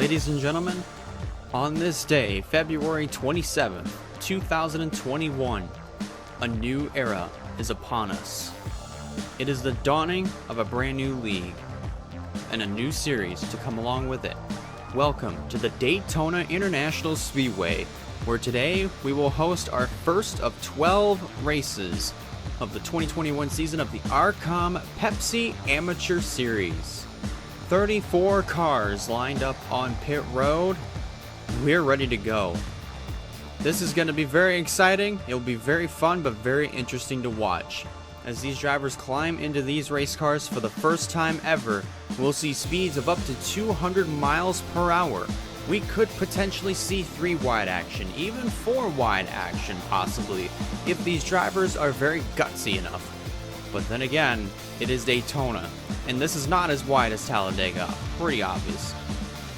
Ladies and gentlemen, on this day, February 27th, 2021, a new era is upon us. It is the dawning of a brand new league and a new series to come along with it. Welcome to the Daytona International Speedway, where today we will host our first of 12 races of the 2021 season of the RCOM Pepsi Amateur Series. 34 cars lined up on pit road. We're ready to go. This is going to be very exciting. It'll be very fun, but very interesting to watch. As these drivers climb into these race cars for the first time ever, we'll see speeds of up to 200 miles per hour. We could potentially see 3-wide action, even 4-wide action possibly, if these drivers are very gutsy enough. But then again, it is Daytona, and this is not as wide as Talladega. Pretty obvious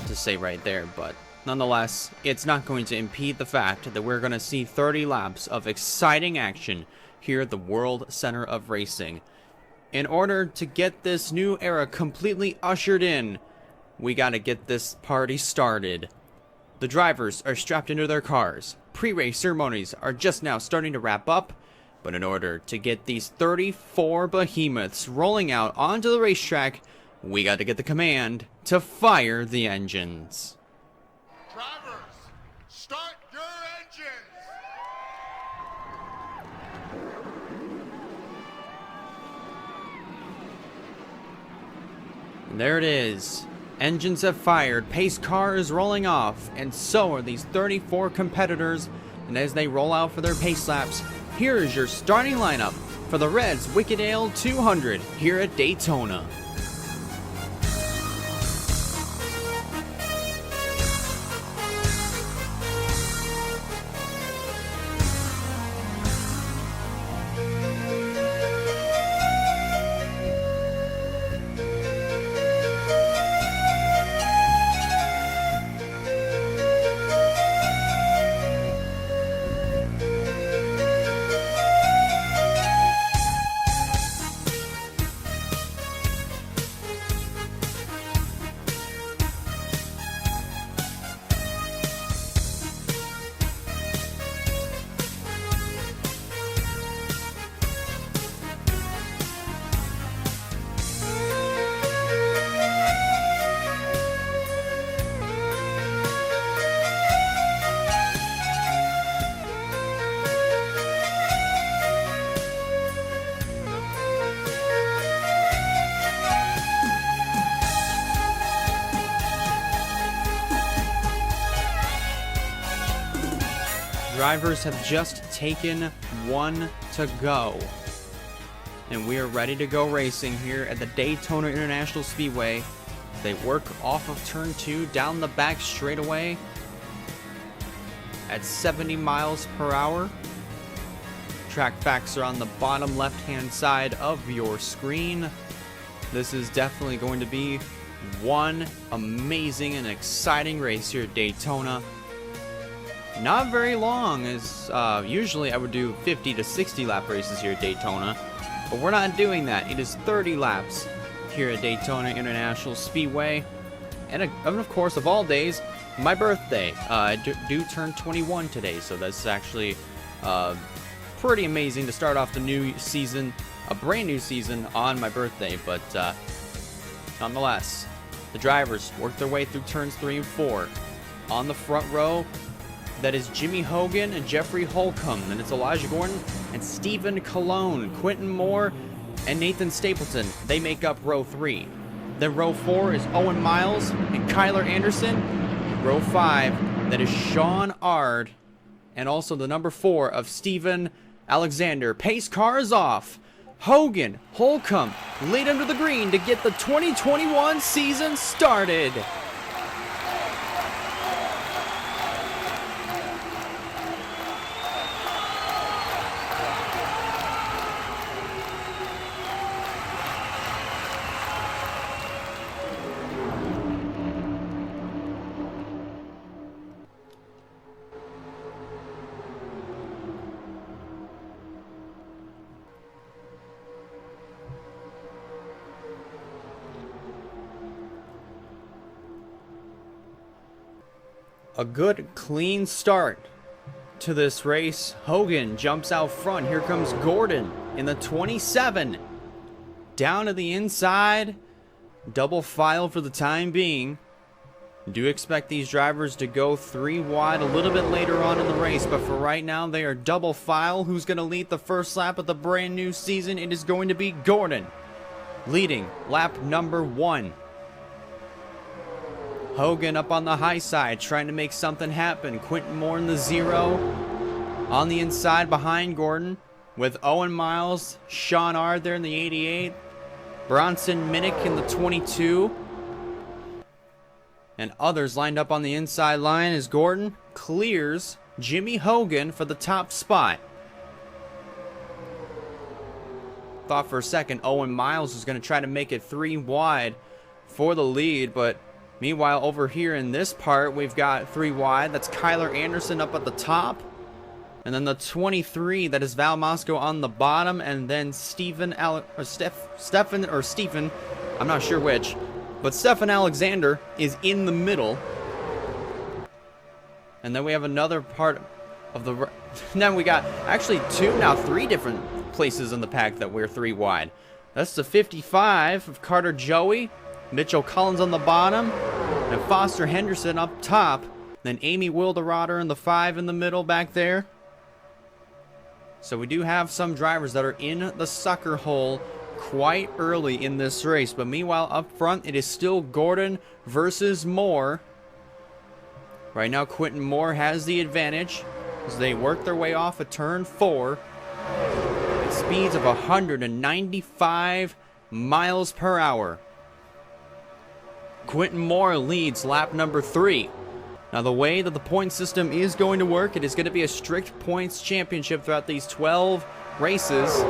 to say right there, but nonetheless, it's not going to impede the fact that we're going to see 30 laps of exciting action here at the World Center of Racing. In order to get this new era completely ushered in, we got to get this party started. The drivers are strapped into their cars. Pre-race ceremonies are just now starting to wrap up. But in order to get these 34 behemoths rolling out onto the racetrack, we got to get the command to fire the engines. Drivers, start your engines! And there it is. Engines have fired, pace car is rolling off, and so are these 34 competitors. And as they roll out for their pace laps, here is your starting lineup for the Reds Wicked Ale 200 here at Daytona. Drivers have just taken one to go, and we are ready to go racing here at the Daytona International Speedway. They work off of turn 2 down the back straightaway at 70 miles per hour. Track facts are on the bottom left hand side of your screen. This is definitely going to be one amazing and exciting race here at Daytona. Not very long, as usually I would do 50 to 60 lap races here at Daytona, but we're not doing that. It is 30 laps here at Daytona International Speedway, and of course, of all days, my birthday. I do turn 21 today, so that's actually pretty amazing to start off the new season, a brand new season on my birthday. But nonetheless, the drivers work their way through turns 3 and 4. On the front row, that is Jimmy Hogan and Jeffrey Holcomb. Then it's Elijah Gordon and Stephen Colon. Quentin Moore and Nathan Stapleton, they make up row 3. Then row 4 is Owen Miles and Kyler Anderson. Row 5, that is Sean Ard, and also the number 4 of Steven Alexander. Pace car is off. Hogan, Holcomb lead him to the green to get the 2021 season started. A good clean start to this race. Hogan jumps out front. Here comes Gordon in the 27. Down to the inside. Double file for the time being. Do expect these drivers to go 3 wide a little bit later on in the race, but for right now they are double file. Who's going to lead the first lap of the brand new season? It is going to be Gordon leading lap number 1. Hogan up on the high side trying to make something happen. Quentin Moore in the 0 on the inside behind Gordon with Owen Miles, Sean Ard there in the 88, Bronson Minnick in the 22. And others lined up on the inside line as Gordon clears Jimmy Hogan for the top spot. Thought for a second Owen Miles was going to try to make it 3 wide for the lead, but meanwhile over here in this part we've got 3 wide. That's Kyler Anderson up at the top. And then the 23, that is Val Moscow on the bottom, and then Stephen, I'm not sure which. But Stefan Alexander is in the middle. And then we have another part of the... Then we got actually 3 different places in the pack that we're 3 wide. That's the 55 of Carter Joey, Mitchell Collins on the bottom, and Foster Henderson up top. Then Amy Wilderotter in the 5 in the middle back there. So we do have some drivers that are in the sucker hole quite early in this race, but meanwhile up front it is still Gordon versus Moore. Right now Quentin Moore has the advantage as they work their way off of turn 4 at speeds of 195 miles per hour. Quentin Moore leads lap number 3. Now the way that the point system is going to work, it is going to be a strict points championship throughout these 12 races.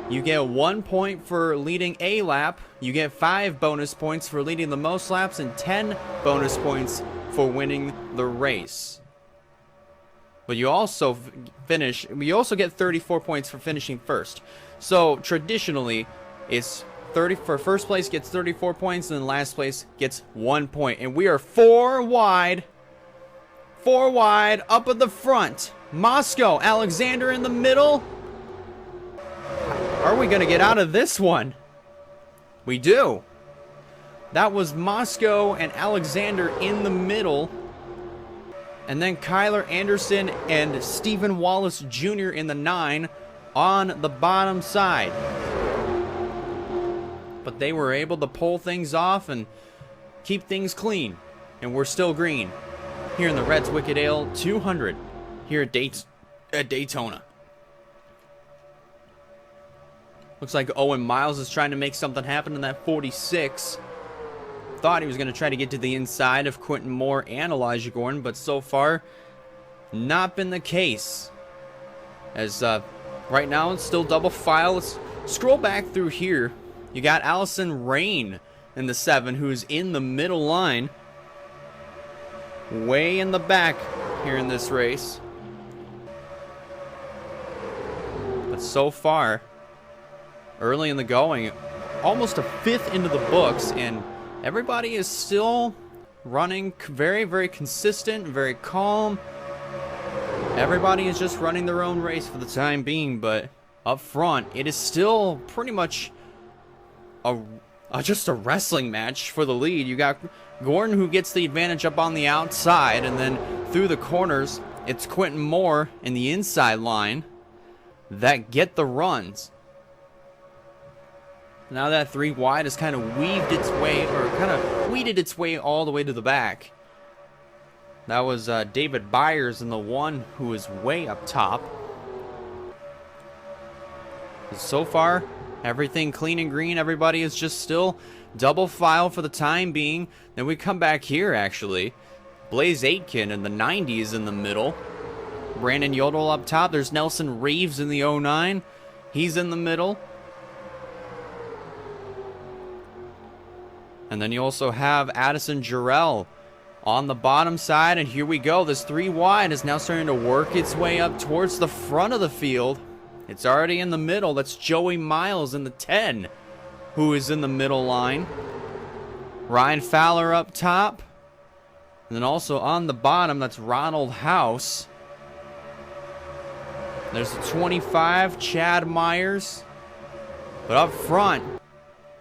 You get 1 point for leading a lap, you get 5 bonus points for leading the most laps, and 10 bonus points for winning the race. But you also get 34 points for finishing first. So traditionally, it's 30 for first place gets 34 points, and then last place gets 1 point. And we are 4 wide. 4 wide up at the front. Moscow, Alexander in the middle. Are we going to get out of this one? We do. That was Moscow and Alexander in the middle. And then Kyler Anderson and Stephen Wallace Jr. in the 9 on the bottom side. But they were able to pull things off and keep things clean. And we're still green here in the Reds Wicked Ale 200 here at Daytona. Looks like Owen Miles is trying to make something happen in that 46. Thought he was going to try to get to the inside of Quentin Moore and Elijah Gordon, but so far, not been the case. As right now, it's still double file. Let's scroll back through here. You got Allison Rain in the 7, who's in the middle line. Way in the back here in this race. But so far, early in the going, almost a 5th into the books, and everybody is still running very, very consistent, very calm. Everybody is just running their own race for the time being, but up front, it is still pretty much just a wrestling match for the lead. You got Gordon, who gets the advantage up on the outside, and then through the corners, it's Quentin Moore in the inside line that get the runs. Now that 3 wide has kind of weaved its way, or kind of weeded its way all the way to the back. That was David Byers in the 1, who is way up top. So far, everything clean and green. Everybody is just still double file for the time being. Then we come back here, actually. Blaze Aitken in the 90s in the middle. Brandon Yodel up top. There's Nelson Reeves in the 09. He's in the middle. And then you also have Addison Jarrell on the bottom side. And here we go. This 3 wide is now starting to work its way up towards the front of the field. It's already in the middle. That's Joey Miles in the 10, who is in the middle line. Ryan Fowler up top. And then also on the bottom, that's Ronald House. There's the 25, Chad Myers. But up front,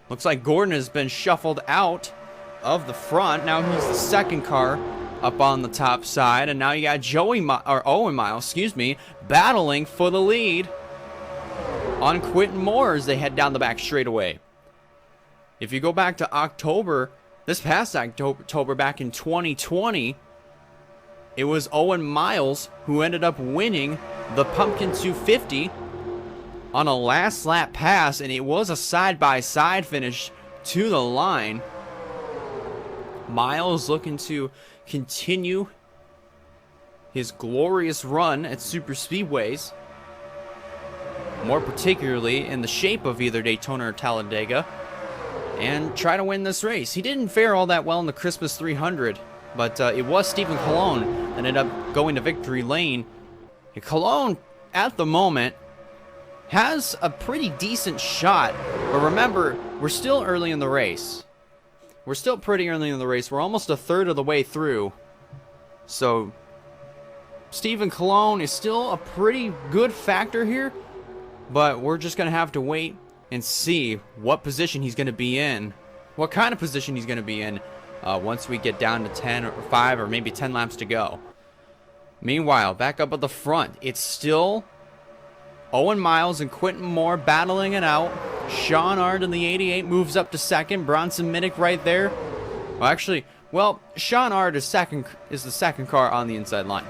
looks like Gordon has been shuffled out of the front. Now he's the second car up on the top side. And now you got Owen Miles, battling for the lead on Quentin Moore as they head down the back straightaway. If you go back to October, this past October back in 2020, it was Owen Miles who ended up winning the Pumpkin 250 on a last lap pass, and it was a side-by-side finish to the line. Miles looking to continue his glorious run at super speedways, more particularly in the shape of either Daytona or Talladega, and try to win this race. He didn't fare all that well in the Christmas 300, but it was Stephen Colon that ended up going to victory lane. And Colon, at the moment, has a pretty decent shot, but remember, we're still early in the race. We're still pretty early in the race. We're almost a third of the way through. So, Stephen Colon is still a pretty good factor here, but we're just going to have to wait and see what position he's going to be in, what kind of position he's going to be in once we get down to 10 or 5 or maybe 10 laps to go. Meanwhile, back up at the front, it's still Owen Miles and Quentin Moore battling it out. Sean Ard in the 88 moves up to second. Bronson Minnick right there. Sean Ard is the second car on the inside line.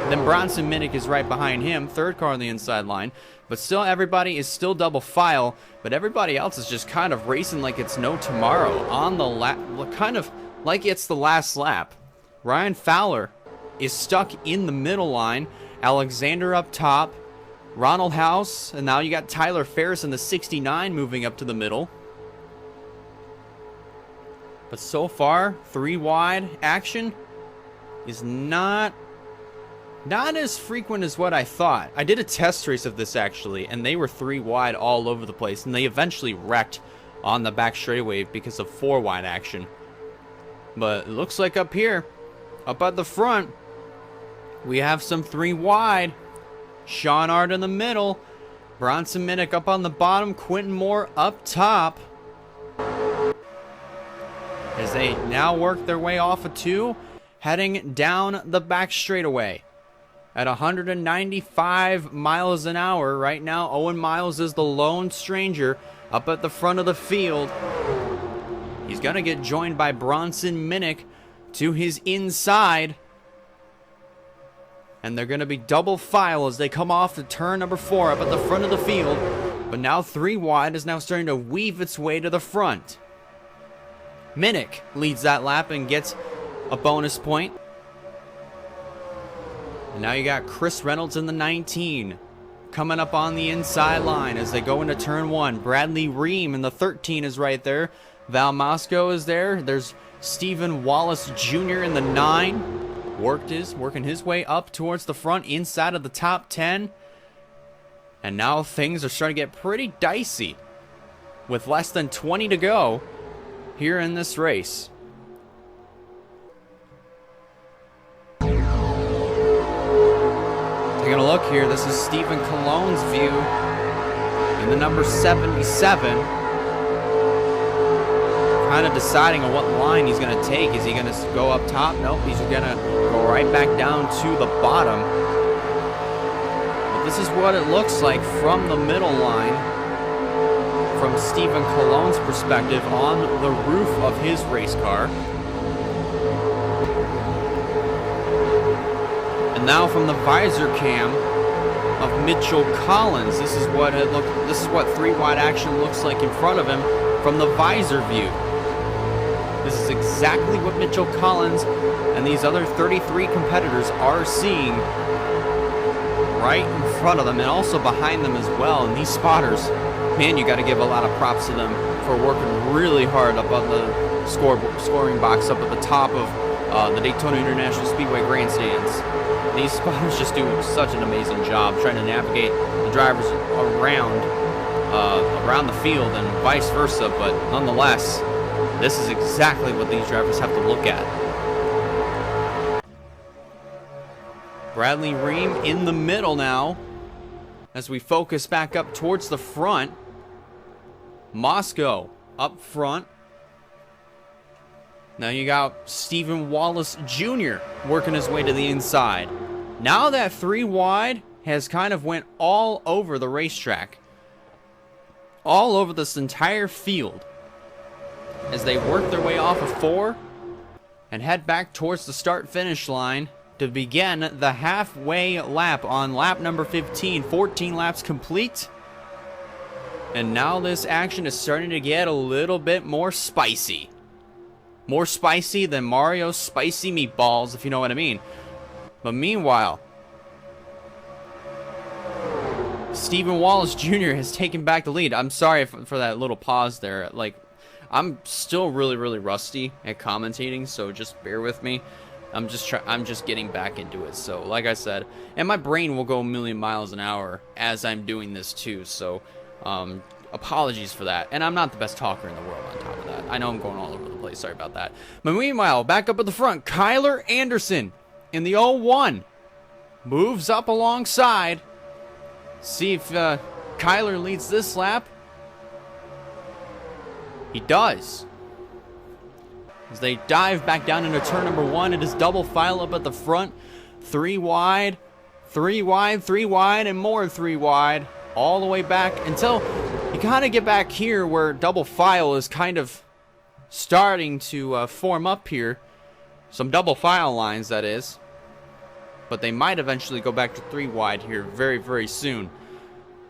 Then Bronson Minnick is right behind him, third car on the inside line. But still, everybody is still double file. But everybody else is just kind of racing like it's no tomorrow on the kind of like it's the last lap. Ryan Fowler is stuck in the middle line. Alexander up top. Ronald House, and now you got Tyler Ferris in the 69 moving up to the middle. But so far, 3 wide action is not as frequent as what I thought. I did a test race of this actually, and they were 3 wide all over the place, and they eventually wrecked on the back straightaway because of 4 wide action. But it looks like up here, up at the front, we have some 3 wide. Sean Ard in the middle, Bronson Minnick up on the bottom, Quentin Moore up top. As they now work their way off of 2, heading down the back straightaway at 195 miles an hour. Right now, Owen Miles is the lone stranger up at the front of the field. He's going to get joined by Bronson Minnick to his inside. And they're going to be double file as they come off the turn number 4 up at the front of the field. But now 3 wide is now starting to weave its way to the front. Minnick leads that lap and gets a bonus point. And now you got Chris Reynolds in the 19 coming up on the inside line as they go into turn 1. Bradley Ream in the 13 is right there. Val Mosco is there. There's Stephen Wallace Jr. in the 9. Working his way up towards the front inside of the top 10. And now things are starting to get pretty dicey with less than 20 to go here in this race. Taking a look here, this is Stephen Colon's view in the number 77. Kind of deciding on what line he's going to take. Is he going to go up top? Nope, he's going to go right back down to the bottom. But this is what it looks like from the middle line, from Stephen Colon's perspective on the roof of his race car. And now from the visor cam of Mitchell Collins, this is what 3 wide action looks like in front of him from the visor view. This is exactly what Mitchell Collins and these other 33 competitors are seeing right in front of them and also behind them as well. And these spotters, man, you got to give a lot of props to them for working really hard up on the scoring box up at the top of the Daytona International Speedway grandstands. These spotters just do such an amazing job trying to navigate the drivers around the field and vice versa, but nonetheless, this is exactly what these drivers have to look at. Bradley Ream in the middle now. As we focus back up towards the front. Moscow up front. Now you got Stephen Wallace Jr. working his way to the inside. Now that 3 wide has kind of went all over the racetrack. All over this entire field. As they work their way off of 4 and head back towards the start-finish line to begin the halfway lap on lap number 15. 14 laps complete. And now this action is starting to get a little bit more spicy. More spicy than Mario's spicy meatballs, if you know what I mean. But meanwhile, Stephen Wallace Jr. has taken back the lead. I'm sorry for that little pause there. Like, I'm still really rusty at commentating, so just bear with me. I'm just getting back into it. So, like I said, and my brain will go a million miles an hour as I'm doing this too. So, apologies for that. And I'm not the best talker in the world on top of that. I know I'm going all over the place. Sorry about that. But meanwhile, back up at the front, Kyler Anderson in the 01 moves up alongside. See if Kyler leads this lap. He does. As they dive back down into turn number 1, it is double file up at the front. 3 wide, 3 wide, 3 wide, and more 3 wide. All the way back until you kind of get back here where double file is kind of starting to form up here. Some double file lines, that is. But they might eventually go back to 3 wide here very soon.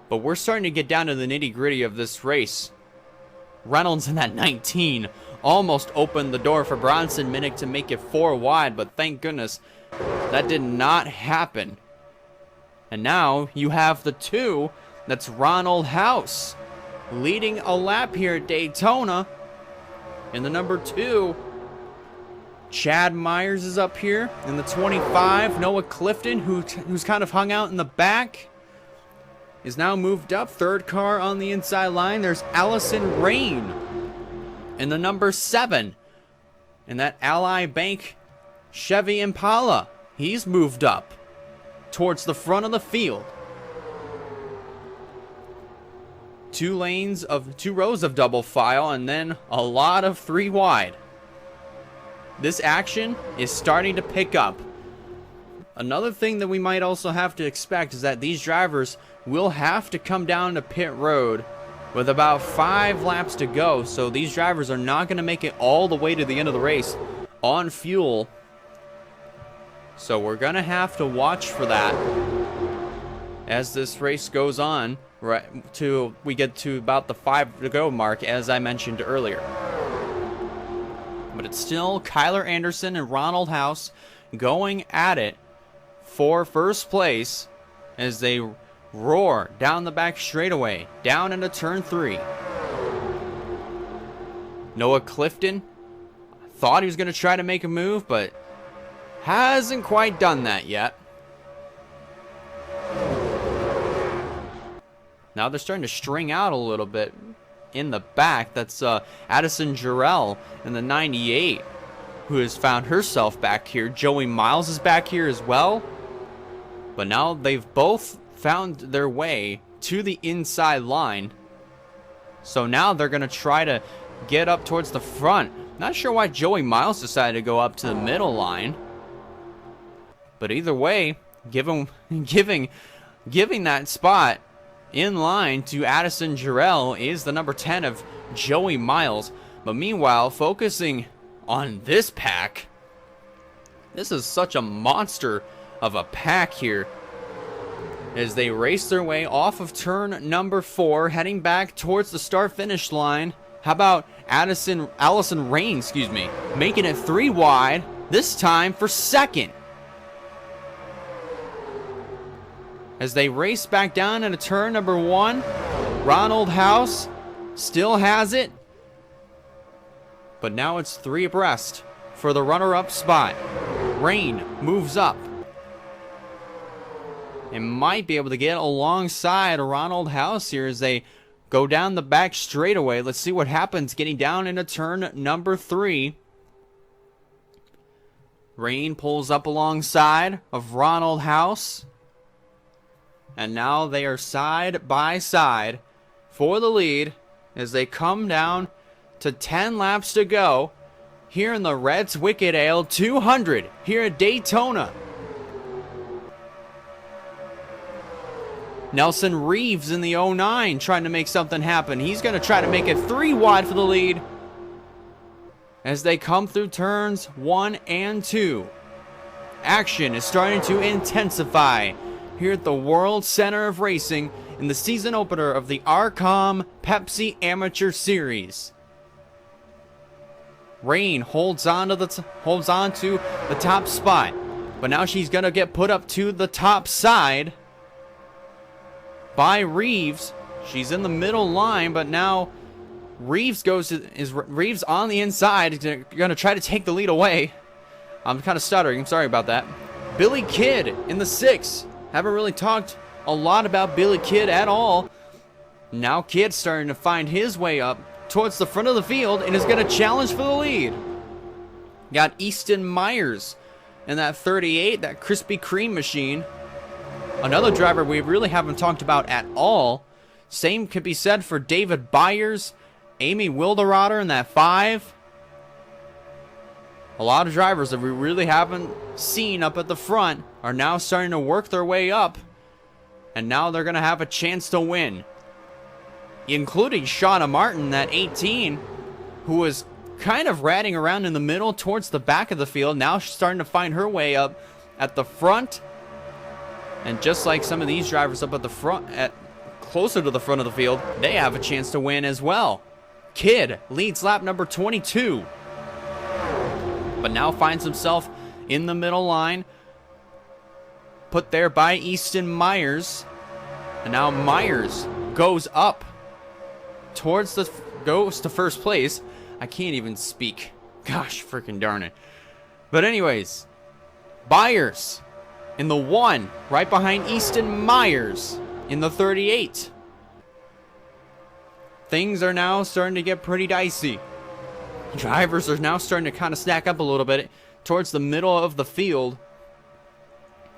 But we're starting to get down to the nitty-gritty of this race. Reynolds in that 19 almost opened the door for Bronson Minnick to make it 4 wide, but thank goodness that did not happen. And now you have the 2, that's Ronald House, leading a lap here at Daytona. In the number 2, Chad Myers is up here. In the 25, Noah Clifton, who's kind of hung out in the back, is now moved up. 3rd car on the inside line, there's Allison Rain. In the number 7, in that Ally Bank Chevy Impala, he's moved up towards the front of the field. 2 rows of double file, and then a lot of 3 wide. This action is starting to pick up. Another thing that we might also have to expect is that these drivers will have to come down to pit road with about 5 laps to go. So these drivers are not going to make it all the way to the end of the race on fuel. So we're going to have to watch for that as this race goes on, right to we get to about the 5 to go mark, as I mentioned earlier. But it's still Kyler Anderson and Ronald House going at it for first place as they roar down the back straightaway, down into turn 3. Noah Clifton thought he was going to try to make a move, but hasn't quite done that yet. Now they're starting to string out a little bit in the back. That's Addison Jarrell in the 98, who has found herself back here. Joey Miles is back here as well. But now they've both found their way to the inside line. So now they're going to try to get up towards the front. Not sure why Joey Miles decided to go up to the middle line. But either way, giving that spot in line to Addison Jarrell is the number 10 of Joey Miles. But meanwhile, focusing on this pack, this is such a monster of a pack here as they race their way off of turn number 4, heading back towards the start-finish line. How about Allison Rain, making it 3 wide, this time for 2nd. As they race back down into turn number 1, Ronald House still has it. But now it's 3 abreast for the runner-up spot. Rain moves up and might be able to get alongside Ronald House here as they go down the back straightaway. Let's see what happens getting down into turn number 3. Rain pulls up alongside of Ronald House. And now they are side by side for the lead as they come down to 10 laps to go here in the Reds Wicked Ale 200 here at Daytona. Nelson Reeves in the 09 trying to make something happen. He's going to try to make it 3 wide for the lead as they come through turns 1 and 2. Action is starting to intensify here at the World Center of Racing in the season opener of the RCOM Pepsi Amateur Series. Rain holds on to the top spot, but now she's gonna get put up to the top side by Reeves. She's in the middle line, but now Reeves Reeves on the inside, gonna try to take the lead away. I'm kind of stuttering. I'm sorry about that. Billy Kidd in the 6. Haven't really talked a lot about Billy Kidd at all. Now Kidd's starting to find his way up towards the front of the field and is going to challenge for the lead. Got Easton Myers in that 38, that Krispy Kreme machine. Another driver we really haven't talked about at all. Same could be said for David Byers, Amy Wilderotter in that 5. A lot of drivers that we really haven't seen up at the front are now starting to work their way up. And now they're going to have a chance to win. Including Shauna Martin, that 18, who was kind of ratting around in the middle towards the back of the field. Now she's starting to find her way up at the front. And just like some of these drivers up at the front, closer to the front of the field, they have a chance to win as well. Kidd leads lap number 22. But now finds himself in the middle line, put there by Easton Myers. And now Myers goes up goes to first place. I can't even speak. Gosh, freaking darn it. But anyways, Byers in the 1, right behind Easton Myers in the 38. Things are now starting to get pretty dicey. Drivers are now starting to kind of stack up a little bit towards the middle of the field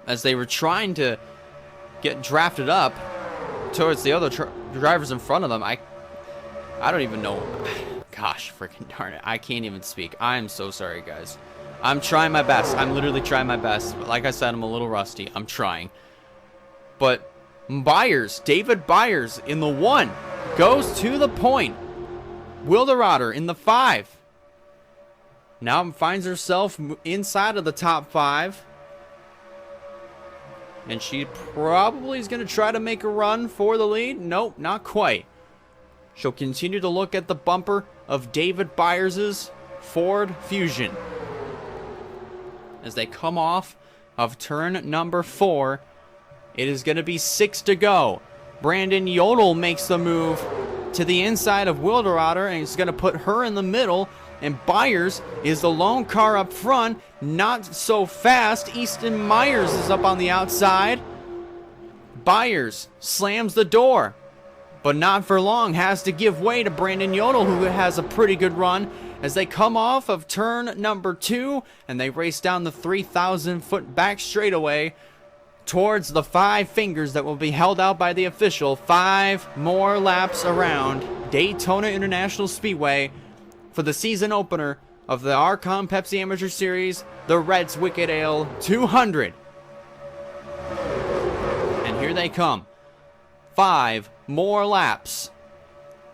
as they were trying to get drafted up towards the other drivers in front of them. I don't even know. Gosh, freaking darn it. I can't even speak. I'm so sorry, guys. I'm trying my best. I'm literally trying my best. But like I said, I'm a little rusty. I'm trying. But Byers, David Byers in the 1 goes to the point. Wilderotter in the 5. Now finds herself inside of the top 5. And she probably is going to try to make a run for the lead. Nope, not quite. She'll continue to look at the bumper of David Byers' Ford Fusion. As they come off of turn number 4, it is going to be 6 to go. Brandon Yodel makes the move to the inside of Wilderotter, and it's going to put her in the middle. And Byers is the lone car up front. Not so fast. Easton Myers is up on the outside. Byers slams the door, but not for long. Has to give way to Brandon Yodel, who has a pretty good run as they come off of turn number 2 and they race down the 3,000-foot back straightaway towards the 5 fingers that will be held out by the official. 5 more laps around Daytona International Speedway for the season opener of the RCOM Pepsi Amateur Series, the Reds Wicked Ale 200. And here they come. 5 more laps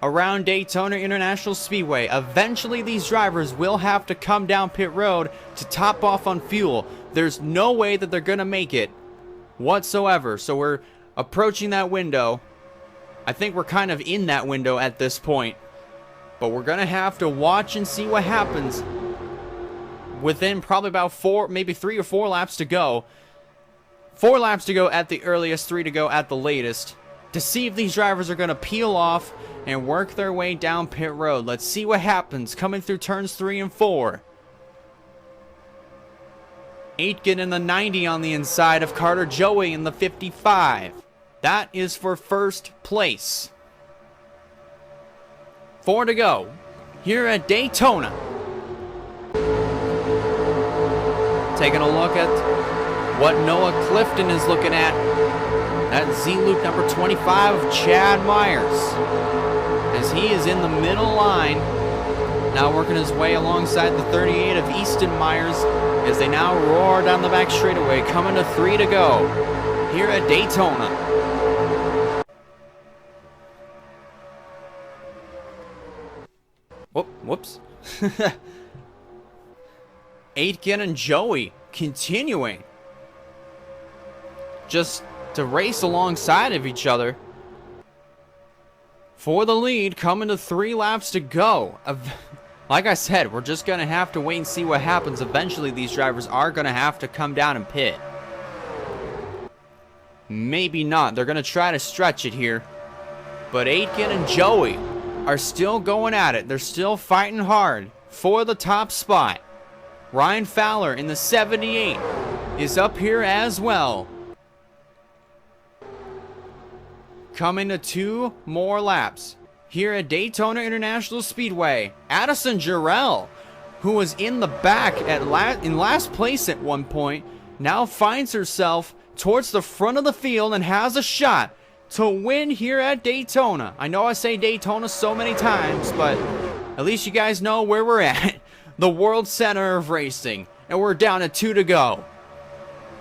around Daytona International Speedway. Eventually these drivers will have to come down pit road to top off on fuel. There's no way that they're going to make it whatsoever. So we're approaching that window. I think we're kind of in that window at this point. But we're going to have to watch and see what happens within probably about 4, maybe 3 or 4 laps to go. 4 laps to go at the earliest, 3 to go at the latest, to see if these drivers are going to peel off and work their way down pit road. Let's see what happens coming through turns 3 and 4. Aitken in the 90 on the inside of Carter Joey in the 55. That is for first place. 4 to go here at Daytona. Taking a look at what Noah Clifton is looking at Z-Loop number 25, Chad Myers, as he is in the middle line, now working his way alongside the 38 of Easton Myers as they now roar down the back straightaway, coming to 3 to go here at Daytona. Whoops. Aitken and Joey continuing just to race alongside of each other for the lead, coming to 3 laps to go. Like I said, we're just going to have to wait and see what happens. Eventually, these drivers are going to have to come down and pit. Maybe not. They're going to try to stretch it here. But Aitken and Joey are still going at it. They're still fighting hard for the top spot. Ryan Fowler in the 78 is up here as well. Coming to 2 more laps here at Daytona International Speedway. Addison Jarrell, who was in the back in last place at one point, now finds herself towards the front of the field and has a shot to win here at Daytona. I know I say Daytona so many times, but at least you guys know where we're at. The World Center of Racing. And we're down to 2 to go.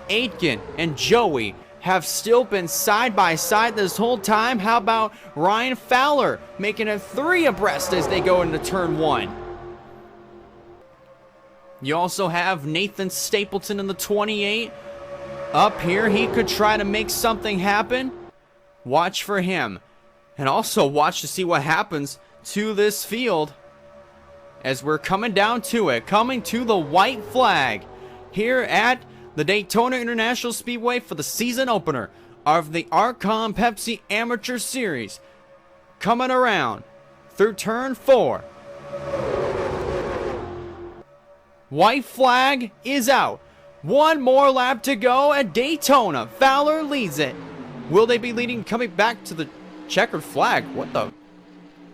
Aitken and Joey have still been side by side this whole time. How about Ryan Fowler making it 3 abreast as they go into turn 1? You also have Nathan Stapleton in the 28 up here. He could try to make something happen. Watch for him. And also watch to see what happens to this field as we're coming down to it. Coming to the white flag here at the Daytona International Speedway for the season opener of the RCOM Pepsi Amateur Series. Coming around through turn 4. White flag is out. 1 more lap to go at Daytona. Fowler leads it. Will they be leading, coming back to the checkered flag? What the?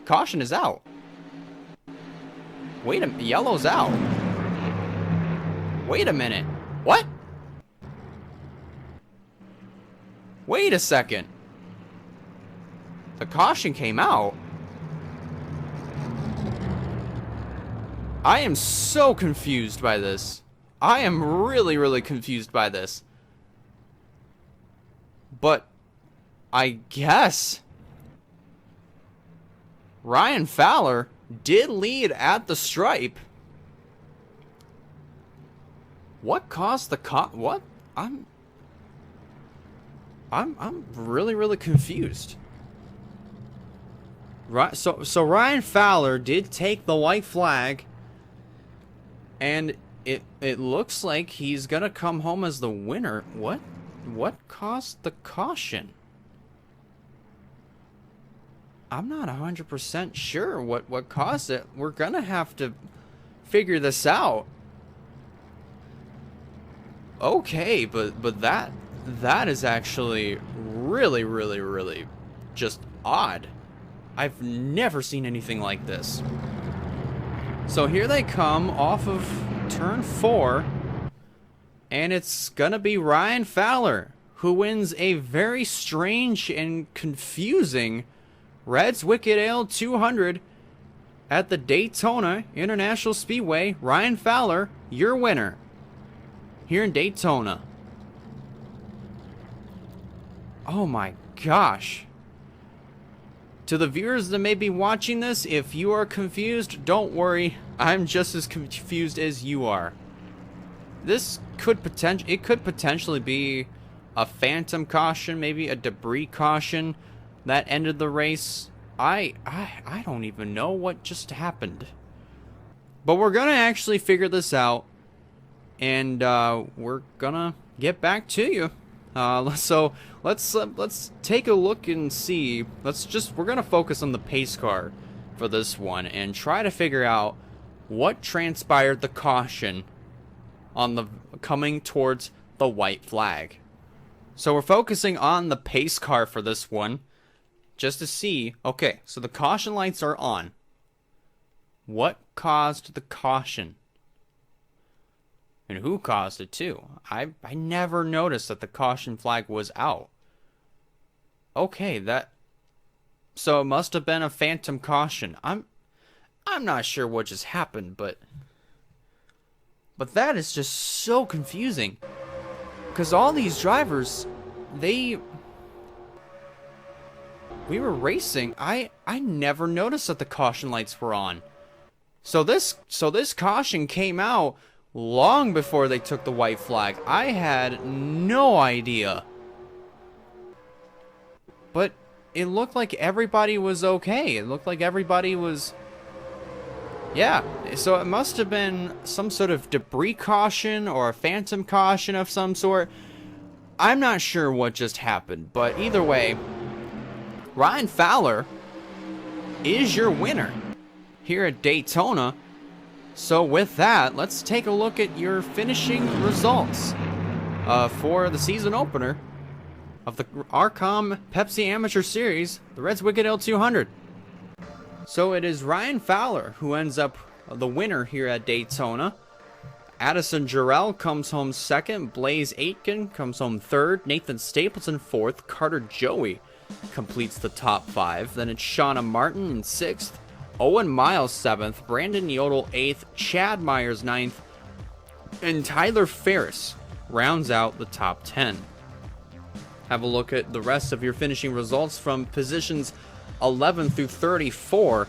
Caution is out. Wait a minute. Yellow's out. Wait a minute. What? Wait a second. The caution came out. I am so confused by this. I am really, really confused by this. But I guess Ryan Fowler did lead at the stripe. What caused the what? I'm really, really confused. Right, so Ryan Fowler did take the white flag, and it looks like he's gonna come home as the winner. What caused the caution? I'm not 100% sure what caused it. We're gonna have to figure this out. Okay, but that is actually really, really, really just odd. I've never seen anything like this. So here they come off of turn 4, and it's gonna be Ryan Fowler who wins a very strange and confusing Red's Wicked Ale 200 at the Daytona International Speedway. Ryan Fowler, your winner here in Daytona. Oh my gosh. To the viewers that may be watching this, if you are confused, don't worry. I'm just as confused as you are. This could potentially be a phantom caution, maybe a debris caution that ended the race. I don't even know what just happened. But we're gonna actually figure this out, and we're gonna get back to you. So let's take a look and see. We're gonna focus on the pace car for this one and try to figure out what transpired the caution on the coming towards the white flag. So we're focusing on the pace car for this one, just to see. Okay, so the caution lights are on. What caused the caution? And who caused it too? I never noticed that the caution flag was out. Okay, so it must have been a phantom caution. I'm not sure what just happened, but that is just so confusing. Because all these drivers, we were racing. I never noticed that the caution lights were on. So this caution came out long before they took the white flag. I had no idea. But it looked like everybody was okay. It looked like everybody was... Yeah, so it must have been some sort of debris caution or a phantom caution of some sort. I'm not sure what just happened, but either way, Ryan Fowler is your winner here at Daytona. So with that, let's take a look at your finishing results for the season opener of the RCOM Pepsi Amateur Series, the Reds Wicked L200. So it is Ryan Fowler who ends up the winner here at Daytona. Addison Jarrell comes home second. Blaze Aitken comes home third. Nathan Stapleton fourth. Carter Joey completes the top five. Then it's Shauna Martin in sixth. Owen Miles seventh. Brandon Yodel eighth. Chad Myers ninth. And Tyler Ferris rounds out the top 10. Have a look at the rest of your finishing results from positions 11 through 34.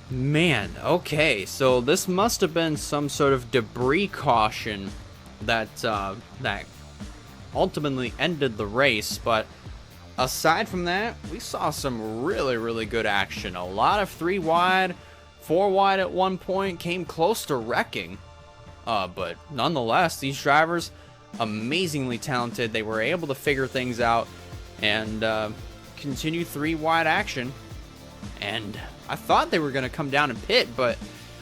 Man, okay, so this must have been some sort of debris caution that ultimately ended the race, but aside from that, we saw some really good action. A lot of 3 wide, 4 wide at one point, came close to wrecking, but nonetheless, these drivers, amazingly talented. They were able to figure things out and continue 3 wide action. And I thought they were going to come down and pit, but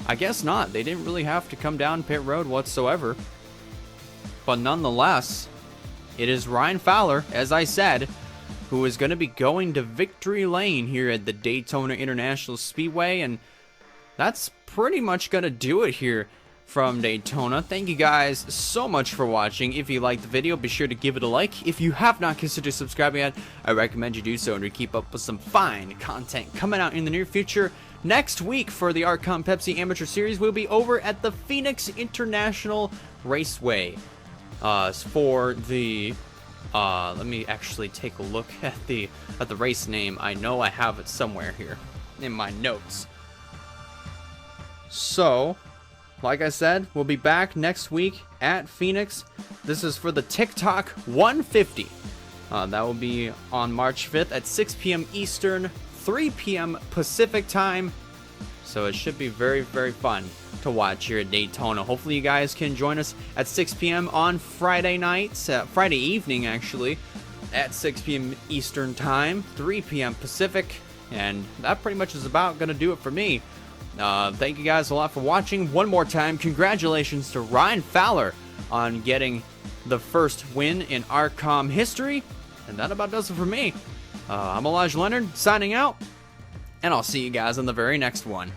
I guess not. They didn't really have to come down pit road whatsoever. But nonetheless, it is Ryan Fowler, as I said, who is going to be going to victory lane here at the Daytona International Speedway. And that's pretty much going to do it here from Daytona. Thank you guys so much for watching. If you liked the video, be sure to give it a like. If you have not considered subscribing yet, I recommend you do so and to keep up with some fine content coming out in the near future. Next week for the RCOM Pepsi Amateur Series, we'll be over at the Phoenix International Raceway for the let me actually take a look at the race name. I know I have it somewhere here in my notes. So, like I said, we'll be back next week at Phoenix. This is for the TikTok 150. That will be on March 5th at 6 p.m. Eastern, 3 p.m. Pacific time. So it should be very fun to watch here at Daytona. Hopefully you guys can join us at 6 p.m. on Friday nights, Friday evening actually, at 6 p.m. Eastern time, 3 p.m. Pacific. And that pretty much is about going to do it for me. Thank you guys a lot for watching. One more time, congratulations to Ryan Fowler on getting the first win in RCOM history. And that about does it for me. I'm Elijah Leonard, signing out. And I'll see you guys in the very next one.